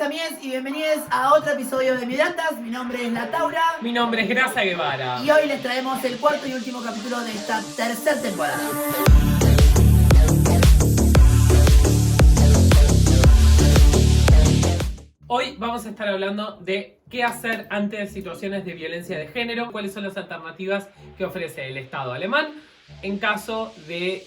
amigues y bienvenidos a otro episodio de Migrantas. Mi nombre es La Taura. Mi nombre es Grasa Guevara. Y hoy les traemos el cuarto y último capítulo de esta tercera temporada. Hoy vamos a estar hablando de qué hacer ante situaciones de violencia de género, cuáles son las alternativas que ofrece el Estado alemán en caso de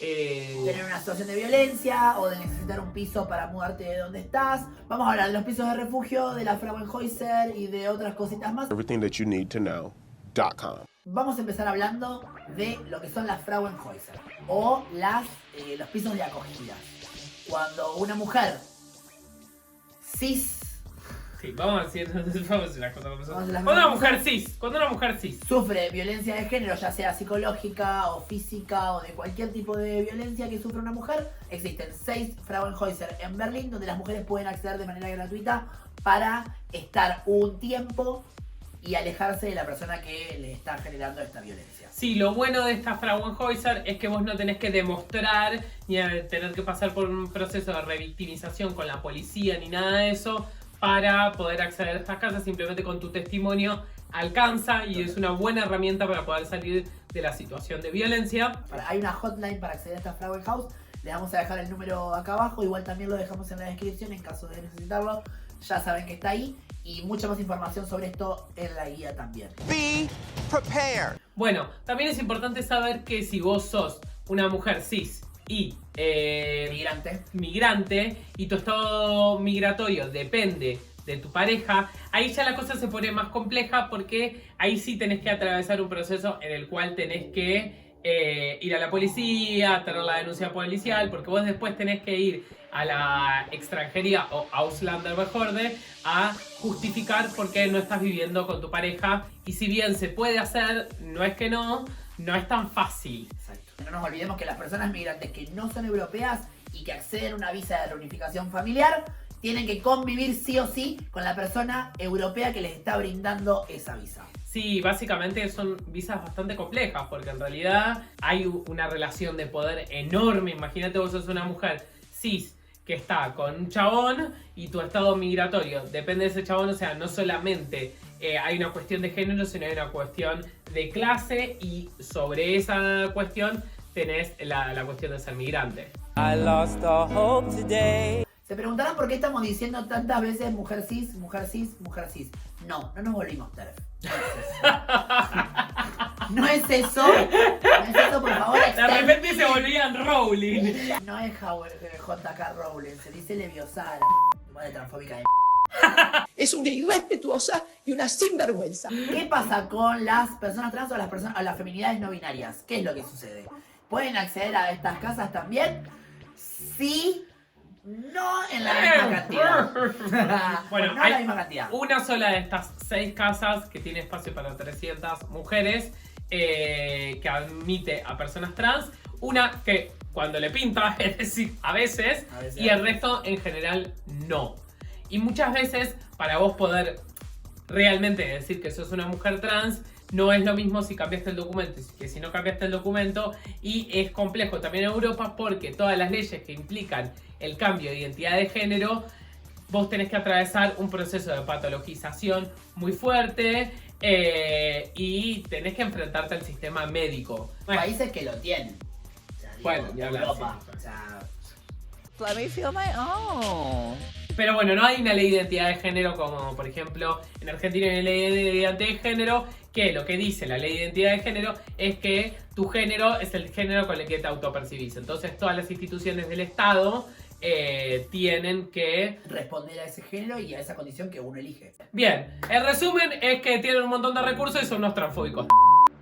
tener una situación de violencia o de necesitar un piso para mudarte de donde estás. Vamos a hablar de los pisos de refugio, de la Frauenhäuser y de otras cositas más. everythingthatyounneedtoknow.com. Vamos a empezar hablando de lo que son las Frauenhäuser o los pisos de acogida. Cuando una mujer cis Sí, vamos a decir las cosas. Cuando una mujer cis sufre violencia de género, ya sea psicológica o física o de cualquier tipo de violencia que sufre una mujer, existen 6 Frauenhäuser en Berlín donde las mujeres pueden acceder de manera gratuita para estar un tiempo y alejarse de la persona que le está generando esta violencia. Sí, lo bueno de esta Frauenhäuser es que vos no tenés que demostrar ni tener que pasar por un proceso de revictimización con la policía ni nada de eso para poder acceder a estas casas. Simplemente con tu testimonio alcanza y es una buena herramienta para poder salir de la situación de violencia. Hay una hotline para acceder a esta Frauenhaus. Les vamos a dejar el número acá abajo. Igual también lo dejamos en la descripción en caso de necesitarlo. Ya saben que está ahí. Y mucha más información sobre esto en la guía también. Be prepared. Bueno, también es importante saber que si vos sos una mujer cis y migrante y tu estado migratorio depende de tu pareja, ahí ya la cosa se pone más compleja porque ahí sí tenés que atravesar un proceso en el cual tenés que ir a la policía, tener la denuncia policial, porque vos después tenés que ir a la extranjería o Ausländerbehörde a justificar por qué no estás viviendo con tu pareja. Y si bien se puede hacer, no es que no es tan fácil. Exacto. No nos olvidemos que las personas migrantes que no son europeas y que acceden a una visa de reunificación familiar tienen que convivir sí o sí con la persona europea que les está brindando esa visa. Sí, básicamente son visas bastante complejas porque en realidad hay una relación de poder enorme. Imagínate, vos sos una mujer cis que está con un chabón y tu estado migratorio depende de ese chabón. O sea, no solamente hay una cuestión de género, sino hay una cuestión de clase, y sobre esa cuestión tenés la cuestión de ser migrante. I lost all hope today. Se preguntarán por qué estamos diciendo tantas veces mujer cis, mujer cis, mujer cis. No nos volvimos TERF. No es eso. No es eso, por favor. De repente se volvían Rowling. No es JK Rowling, se dice Leviosa, madre transfóbica de Es una irrespetuosa y una sinvergüenza. ¿Qué pasa con las personas trans o a las feminidades no binarias? ¿Qué es lo que sucede? ¿Pueden acceder a estas casas también? Sí, no en la misma cantidad. Bueno, no hay en la misma cantidad. una sola de estas 6 casas que tiene espacio para 300 mujeres que admite a personas trans. Una que cuando le pinta, es decir, a veces, y el resto en general no. Y muchas veces, para vos poder realmente decir que sos una mujer trans, no es lo mismo si cambiaste el documento que si no cambiaste el documento. Y es complejo también en Europa porque todas las leyes que implican el cambio de identidad de género, vos tenés que atravesar un proceso de patologización muy fuerte y tenés que enfrentarte al sistema médico. Países que lo tienen. O sea, Bueno, ya Europa. hablamos, sí. O sea, Let me feel my own. Pero bueno, no hay una ley de identidad de género como, por ejemplo, en Argentina hay una ley de identidad de género que lo que dice la ley de identidad de género es que tu género es el género con el que te autopercibís. Entonces todas las instituciones del Estado tienen que responder a ese género y a esa condición que uno elige. Bien, el resumen es que tienen un montón de recursos y son unos transfóbicos.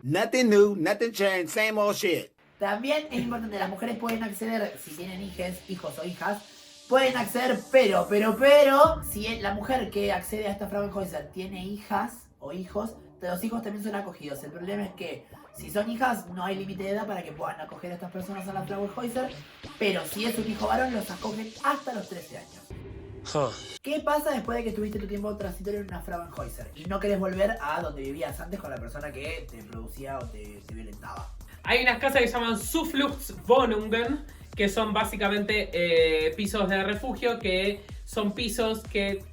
Nothing new, nothing changed, same old shit. También es importante, las mujeres pueden acceder, si tienen hijos o hijas, pueden acceder, pero, si la mujer que accede a esta Frauenhäuser tiene hijas o hijos, los hijos también son acogidos. El problema es que si son hijas, no hay límite de edad para que puedan acoger a estas personas a la Frauenhäuser, pero si es un hijo varón, los acogen hasta los 13 años. ¿Qué pasa después de que tuviste tu tiempo transitorio en una Frauenhäuser y no querés volver a donde vivías antes con la persona que te producía o te violentaba? Hay unas casas que se llaman Zufluchtswohnungen, que son básicamente pisos de refugio, que son pisos que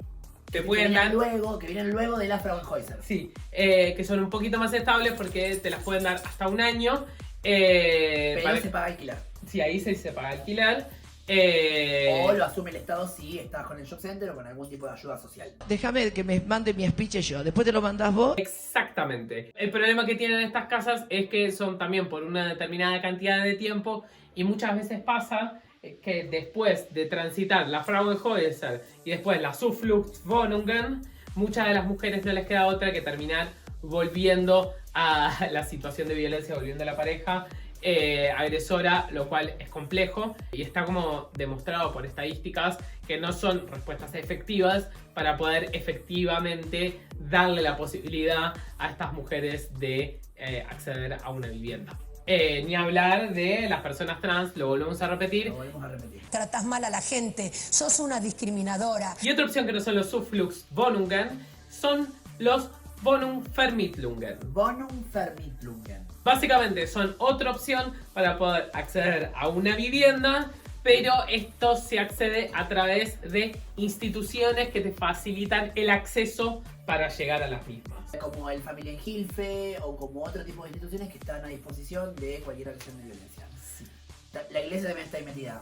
te que pueden dar... vienen luego de la Fraunhofer. Sí, que son un poquito más estables porque te las pueden dar hasta un año. Pero se paga alquiler. Sí, ahí se paga alquiler. O lo asume el Estado si estás con el Shock Center o con algún tipo de ayuda social. Déjame que me mande mi speech yo. Después te lo mandás vos. Exactamente. El problema que tienen estas casas es que son también por una determinada cantidad de tiempo y muchas veces pasa que después de transitar la Fraunhofer y después la Zufluchtswohnungen, muchas de las mujeres no les queda otra que terminar volviendo a la situación de violencia, volviendo a la pareja agresora, lo cual es complejo y está como demostrado por estadísticas que no son respuestas efectivas para poder efectivamente darle la posibilidad a estas mujeres de acceder a una vivienda. Ni hablar de las personas trans, lo volvemos a repetir. Tratas mal a la gente, sos una discriminadora. Y otra opción que no son los Zufluchtswohnungen son los Wohnungsvermittlungen. Wohnungsvermittlungen. Básicamente son otra opción para poder acceder a una vivienda, pero esto se accede a través de instituciones que te facilitan el acceso para llegar a las mismas. Como el Familienhilfe o como otro tipo de instituciones que están a disposición de cualquier acción de violencia. Sí. La iglesia también está ahí metida.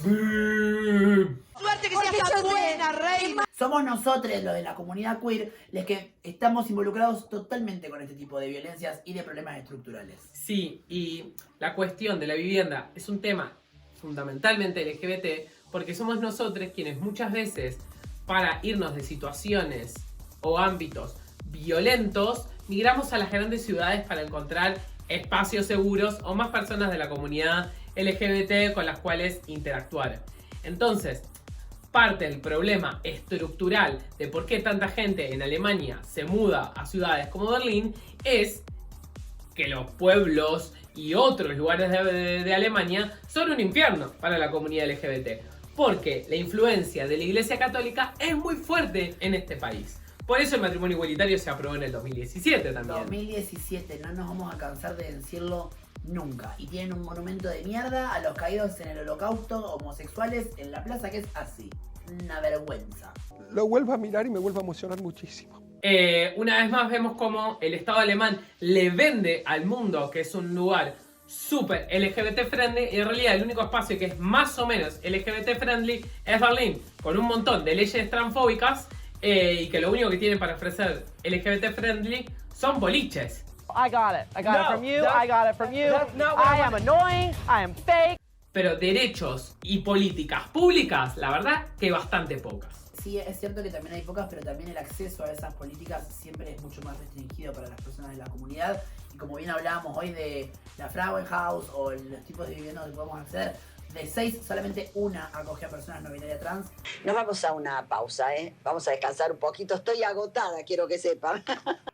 Suerte que seas tan buena, reina. Somos nosotros, los de la comunidad queer, los que estamos involucrados totalmente con este tipo de violencias y de problemas estructurales. Sí, y la cuestión de la vivienda es un tema fundamentalmente LGBT porque somos nosotros quienes muchas veces, para irnos de situaciones o ámbitos violentos, migramos a las grandes ciudades para encontrar espacios seguros o más personas de la comunidad LGBT con las cuales interactuar. Entonces, parte del problema estructural de por qué tanta gente en Alemania se muda a ciudades como Berlín es que los pueblos y otros lugares de Alemania son un infierno para la comunidad LGBT, porque la influencia de la Iglesia Católica es muy fuerte en este país. Por eso el matrimonio igualitario se aprobó en el 2017 también. 2017, no nos vamos a cansar de decirlo nunca. Y tienen un monumento de mierda a los caídos en el holocausto homosexuales en la plaza que es así. Una vergüenza. Lo vuelvo a mirar y me vuelvo a emocionar muchísimo. Una vez más vemos cómo el Estado alemán le vende al mundo que es un lugar súper LGBT friendly y en realidad el único espacio que es más o menos LGBT friendly es Berlín, con un montón de leyes transfóbicas y que lo único que tienen para ofrecer LGBT friendly son boliches. I got it from you, I got it from you. I am annoying, I am fake. Pero derechos y políticas públicas, la verdad que bastante pocas. Sí, es cierto que también hay pocas, pero también el acceso a esas políticas siempre es mucho más restringido para las personas de la comunidad. Y como bien hablábamos hoy de la Frauenhaus o los tipos de viviendas que podemos acceder, de 6, solamente una acoge a personas no binarias trans. Nos vamos a una pausa, ¿eh? Vamos a descansar un poquito. Estoy agotada, quiero que sepan.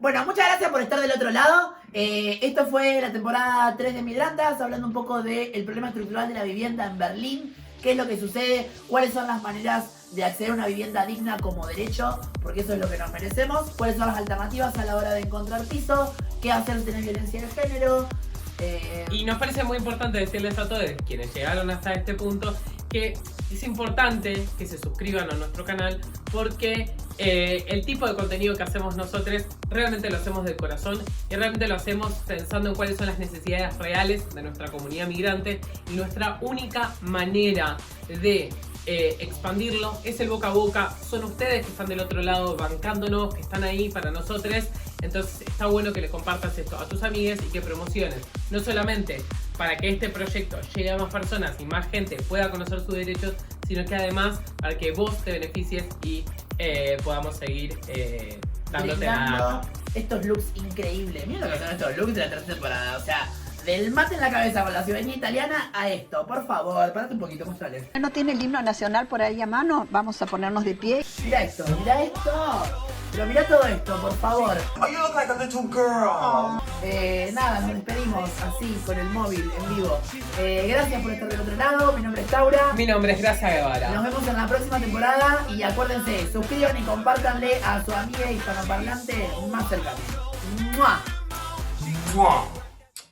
Bueno, muchas gracias por estar del otro lado. Esto fue la temporada 3 de Migrantas, hablando un poco del problema estructural de la vivienda en Berlín. Qué es lo que sucede, cuáles son las maneras de acceder a una vivienda digna como derecho, porque eso es lo que nos merecemos. Cuáles son las alternativas a la hora de encontrar piso, qué hacer si tenés violencia de género. Y nos parece muy importante decirles a todos quienes llegaron hasta este punto que es importante que se suscriban a nuestro canal porque el tipo de contenido que hacemos nosotros realmente lo hacemos del corazón y realmente lo hacemos pensando en cuáles son las necesidades reales de nuestra comunidad migrante y nuestra única manera de expandirlo es el boca a boca. Son ustedes que están del otro lado bancándonos, que están ahí para nosotros. Entonces está bueno que le compartas esto a tus amigues y que promociones, no solamente para que este proyecto llegue a más personas y más gente pueda conocer sus derechos, sino que además para que vos te beneficies y podamos seguir dándote nada. Estos looks increíbles. Mira lo que son estos looks de la tercera temporada. O sea, del mate en la cabeza con la ciudadanía italiana a esto. Por favor, parate un poquito, mostrales. ¿No tiene el himno nacional por ahí a mano? Vamos a ponernos de pie. Mira esto, mira esto. Pero mira todo esto, por favor. Oh, you look like a little girl. Nada, nos despedimos así, con el móvil, en vivo. Gracias por estar del otro lado. Mi nombre es Taura. Mi nombre es Gracia Guevara. Nos vemos en la próxima temporada. Y acuérdense, suscriban y compártanle a su amiga hispanoparlante más cercana. ¡Mua! Wow.